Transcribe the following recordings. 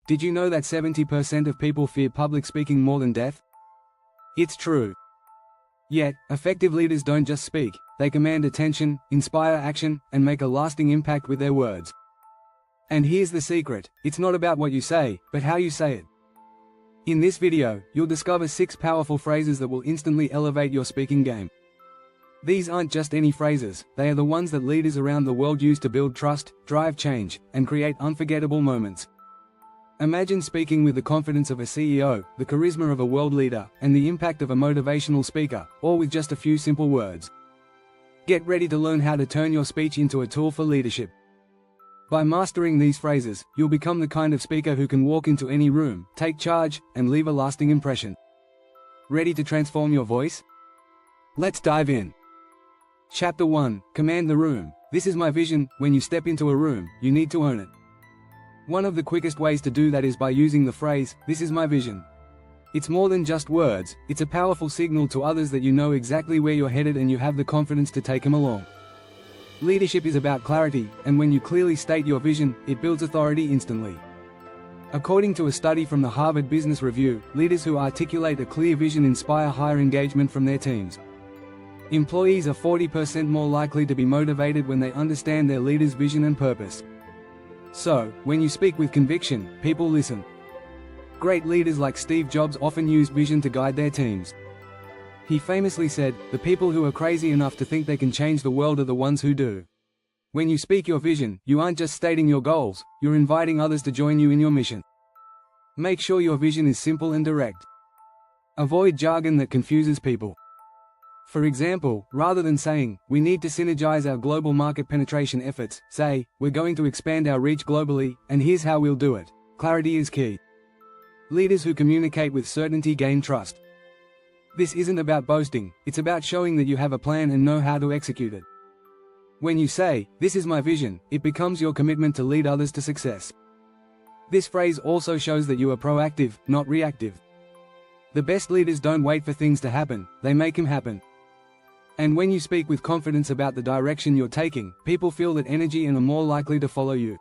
Did you know that 70% of people fear public speaking more than death? It's true. Yet, effective leaders don't just speak, they command attention, inspire action, and make a lasting impact with their words. And here's the secret, it's not about what you say, but how you say it. In this video, you'll discover 6 powerful phrases that will instantly elevate your speaking game. These aren't just any phrases, they are the ones that leaders around the world use to build trust, drive change, and create unforgettable moments. Imagine speaking with the confidence of a CEO, the charisma of a world leader, and the impact of a motivational speaker, all with just a few simple words. Get ready to learn how to turn your speech into a tool for leadership. By mastering these phrases, you'll become the kind of speaker who can walk into any room, take charge, and leave a lasting impression. Ready to transform your voice? Let's dive in. Chapter 1: Command the room. This is my vision. When you step into a room, you need to own it. One of the quickest ways to do that is by using the phrase, "This is my vision." It's more than just words, it's a powerful signal to others that you know exactly where you're headed and you have the confidence to take them along. Leadership is about clarity, and when you clearly state your vision, it builds authority instantly. According to a study from the Harvard Business Review, leaders who articulate a clear vision inspire higher engagement from their teams. Employees are 40% more likely to be motivated when they understand their leader's vision and purpose. So, when you speak with conviction, people listen. Great leaders like Steve Jobs often use vision to guide their teams. He famously said, "The people who are crazy enough to think they can change the world are the ones who do." When you speak your vision, you aren't just stating your goals, you're inviting others to join you in your mission. Make sure your vision is simple and direct. Avoid jargon that confuses people. For example, rather than saying, "We need to synergize our global market penetration efforts," say, "We're going to expand our reach globally, and here's how we'll do it." Clarity is key. Leaders who communicate with certainty gain trust. This isn't about boasting, it's about showing that you have a plan and know how to execute it. When you say, "This is my vision," it becomes your commitment to lead others to success. This phrase also shows that you are proactive, not reactive. The best leaders don't wait for things to happen, they make them happen. And when you speak with confidence about the direction you're taking, people feel that energy and are more likely to follow you.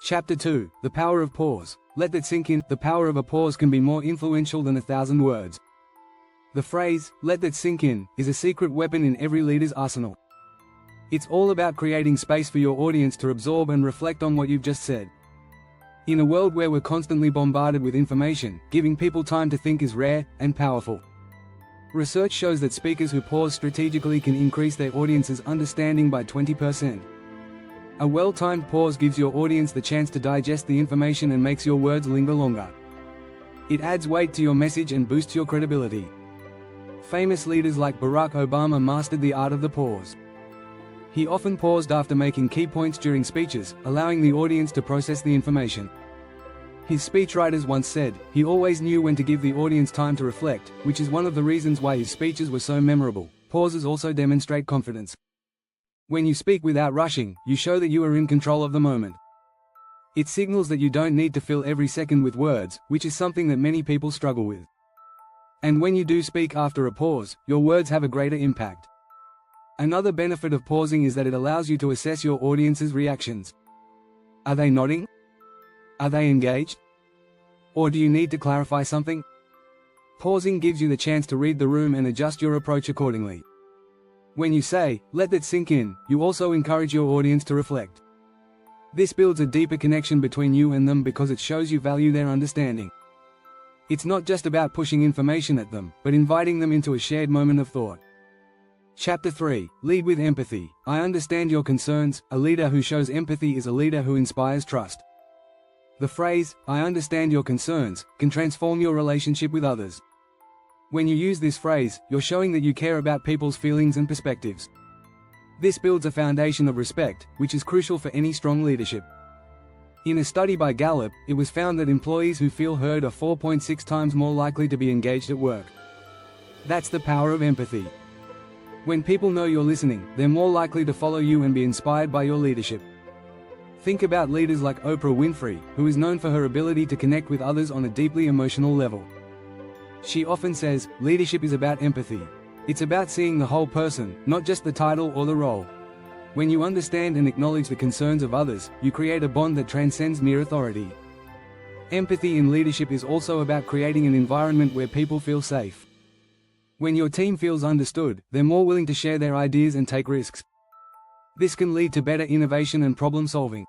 Chapter 2: The Power of Pause. Let that sink in. The power of a pause can be more influential than 1,000 words. The phrase, "let that sink in," is a secret weapon in every leader's arsenal. It's all about creating space for your audience to absorb and reflect on what you've just said. In a world where we're constantly bombarded with information, giving people time to think is rare and powerful. Research shows that speakers who pause strategically can increase their audience's understanding by 20%. A well-timed pause gives your audience the chance to digest the information and makes your words linger longer. It adds weight to your message and boosts your credibility. Famous leaders like Barack Obama mastered the art of the pause. He often paused after making key points during speeches, allowing the audience to process the information. His speechwriters once said, he always knew when to give the audience time to reflect, which is one of the reasons why his speeches were so memorable. Pauses also demonstrate confidence. When you speak without rushing, you show that you are in control of the moment. It signals that you don't need to fill every second with words, which is something that many people struggle with. And when you do speak after a pause, your words have a greater impact. Another benefit of pausing is that it allows you to assess your audience's reactions. Are they nodding? Are they engaged? Or do you need to clarify something? Pausing gives you the chance to read the room and adjust your approach accordingly. When you say, "Let that sink in," you also encourage your audience to reflect. This builds a deeper connection between you and them because it shows you value their understanding. It's not just about pushing information at them, but inviting them into a shared moment of thought. Chapter 3: Lead with Empathy. I understand your concerns. A leader who shows empathy is a leader who inspires trust. The phrase, "I understand your concerns," can transform your relationship with others. When you use this phrase, you're showing that you care about people's feelings and perspectives. This builds a foundation of respect, which is crucial for any strong leadership. In a study by Gallup, it was found that employees who feel heard are 4.6 times more likely to be engaged at work. That's the power of empathy. When people know you're listening, they're more likely to follow you and be inspired by your leadership. Think about leaders like Oprah Winfrey, who is known for her ability to connect with others on a deeply emotional level. She often says, "Leadership is about empathy. It's about seeing the whole person, not just the title or the role." When you understand and acknowledge the concerns of others, you create a bond that transcends mere authority. Empathy in leadership is also about creating an environment where people feel safe. When your team feels understood, they're more willing to share their ideas and take risks. This can lead to better innovation and problem solving.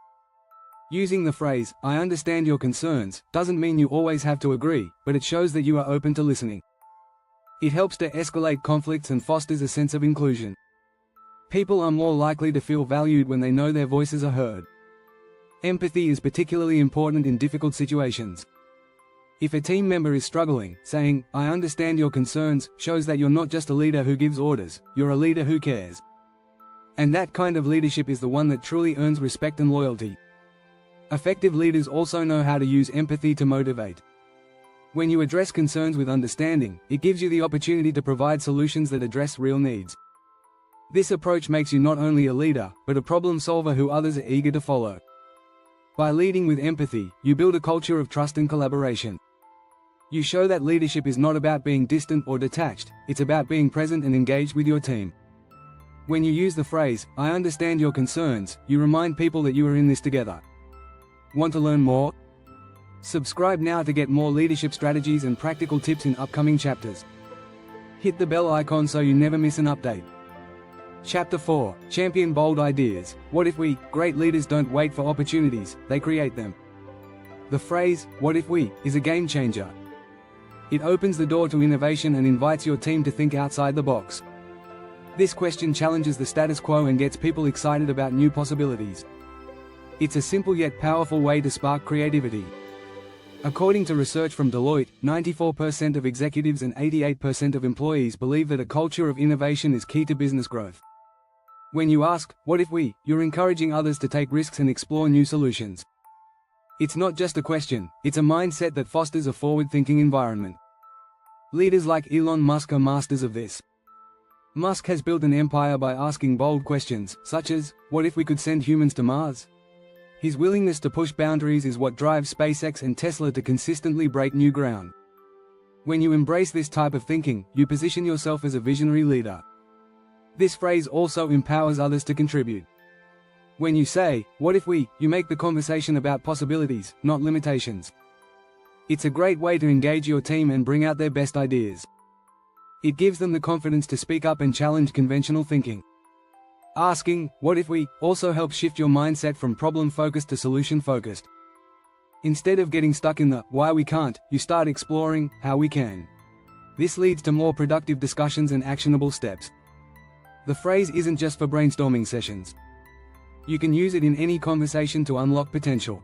Using the phrase, "I understand your concerns," doesn't mean you always have to agree, but it shows that you are open to listening. It helps to escalate conflicts and fosters a sense of inclusion. People are more likely to feel valued when they know their voices are heard. Empathy is particularly important in difficult situations. If a team member is struggling, saying, "I understand your concerns," shows that you're not just a leader who gives orders, you're a leader who cares. And that kind of leadership is the one that truly earns respect and loyalty. Effective leaders also know how to use empathy to motivate. When you address concerns with understanding, it gives you the opportunity to provide solutions that address real needs. This approach makes you not only a leader, but a problem solver who others are eager to follow. By leading with empathy, you build a culture of trust and collaboration. You show that leadership is not about being distant or detached, it's about being present and engaged with your team. When you use the phrase, "I understand your concerns," you remind people that you are in this together. Want to learn more? Subscribe now to get more leadership strategies and practical tips in upcoming chapters. Hit the bell icon so you never miss an update. Chapter 4, Champion Bold Ideas. What if we, great leaders, don't wait for opportunities, they create them? The phrase, "what if we," is a game changer. It opens the door to innovation and invites your team to think outside the box. This question challenges the status quo and gets people excited about new possibilities. It's a simple yet powerful way to spark creativity. According to research from Deloitte, 94% of executives and 88% of employees believe that a culture of innovation is key to business growth. When you ask, "what if we," you're encouraging others to take risks and explore new solutions. It's not just a question, it's a mindset that fosters a forward-thinking environment. Leaders like Elon Musk are masters of this. Musk has built an empire by asking bold questions, such as, "what if we could send humans to Mars?" His willingness to push boundaries is what drives SpaceX and Tesla to consistently break new ground. When you embrace this type of thinking, you position yourself as a visionary leader. This phrase also empowers others to contribute. When you say, "what if we," you make the conversation about possibilities, not limitations. It's a great way to engage your team and bring out their best ideas. It gives them the confidence to speak up and challenge conventional thinking. Asking, "what if we," also helps shift your mindset from problem-focused to solution-focused. Instead of getting stuck in the "why we can't," you start exploring how we can. This leads to more productive discussions and actionable steps. The phrase isn't just for brainstorming sessions. You can use it in any conversation to unlock potential.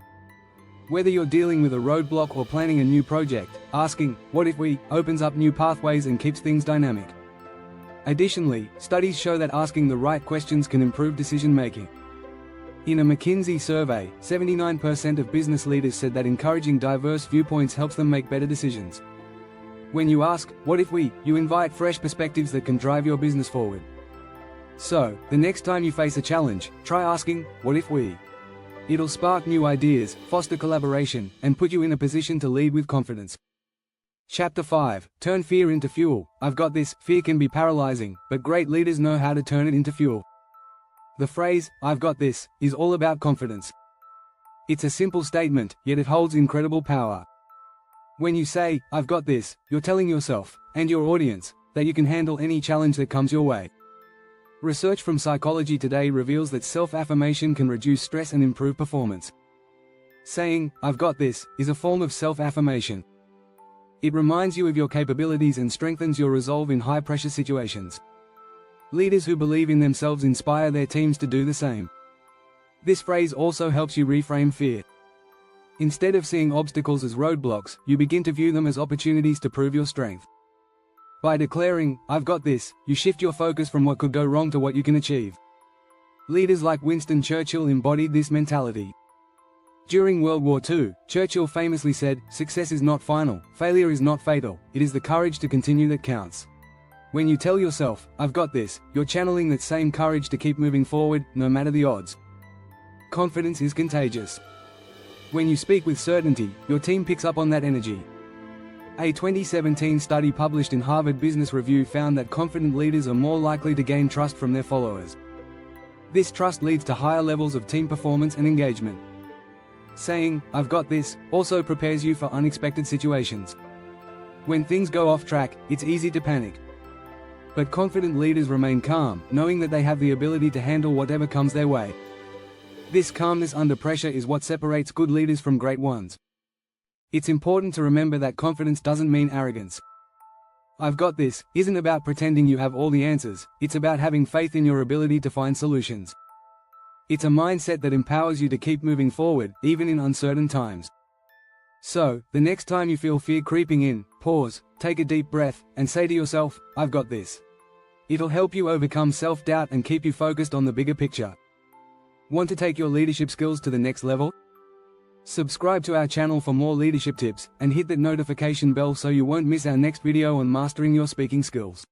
Whether you're dealing with a roadblock or planning a new project, asking, "what if we," opens up new pathways and keeps things dynamic. Additionally, studies show that asking the right questions can improve decision-making. In a McKinsey survey, 79% of business leaders said that encouraging diverse viewpoints helps them make better decisions. When you ask, "what if we," you invite fresh perspectives that can drive your business forward. So, the next time you face a challenge, try asking, "what if we?" It'll spark new ideas, foster collaboration, and put you in a position to lead with confidence. Chapter 5, Turn Fear into Fuel. I've got this. Fear can be paralyzing, but great leaders know how to turn it into fuel. The phrase, "I've got this," is all about confidence. It's a simple statement, yet it holds incredible power. When you say, "I've got this," you're telling yourself, and your audience, that you can handle any challenge that comes your way. Research from Psychology Today reveals that self-affirmation can reduce stress and improve performance. Saying, "I've got this," is a form of self-affirmation. It reminds you of your capabilities and strengthens your resolve in high-pressure situations. Leaders who believe in themselves inspire their teams to do the same. This phrase also helps you reframe fear. Instead of seeing obstacles as roadblocks, you begin to view them as opportunities to prove your strength. By declaring, "I've got this," you shift your focus from what could go wrong to what you can achieve. Leaders like Winston Churchill embodied this mentality. During World War II, Churchill famously said, "Success is not final, failure is not fatal, it is the courage to continue that counts." When you tell yourself, "I've got this," you're channeling that same courage to keep moving forward, no matter the odds. Confidence is contagious. When you speak with certainty, your team picks up on that energy. A 2017 study published in Harvard Business Review found that confident leaders are more likely to gain trust from their followers. This trust leads to higher levels of team performance and engagement. Saying, "I've got this," also prepares you for unexpected situations. When things go off track, it's easy to panic. But confident leaders remain calm, knowing that they have the ability to handle whatever comes their way. This calmness under pressure is what separates good leaders from great ones. It's important to remember that confidence doesn't mean arrogance. "I've got this" isn't about pretending you have all the answers, it's about having faith in your ability to find solutions. It's a mindset that empowers you to keep moving forward, even in uncertain times. So, the next time you feel fear creeping in, pause, take a deep breath, and say to yourself, "I've got this." It'll help you overcome self-doubt and keep you focused on the bigger picture. Want to take your leadership skills to the next level? Subscribe to our channel for more leadership tips, and hit that notification bell so you won't miss our next video on mastering your speaking skills.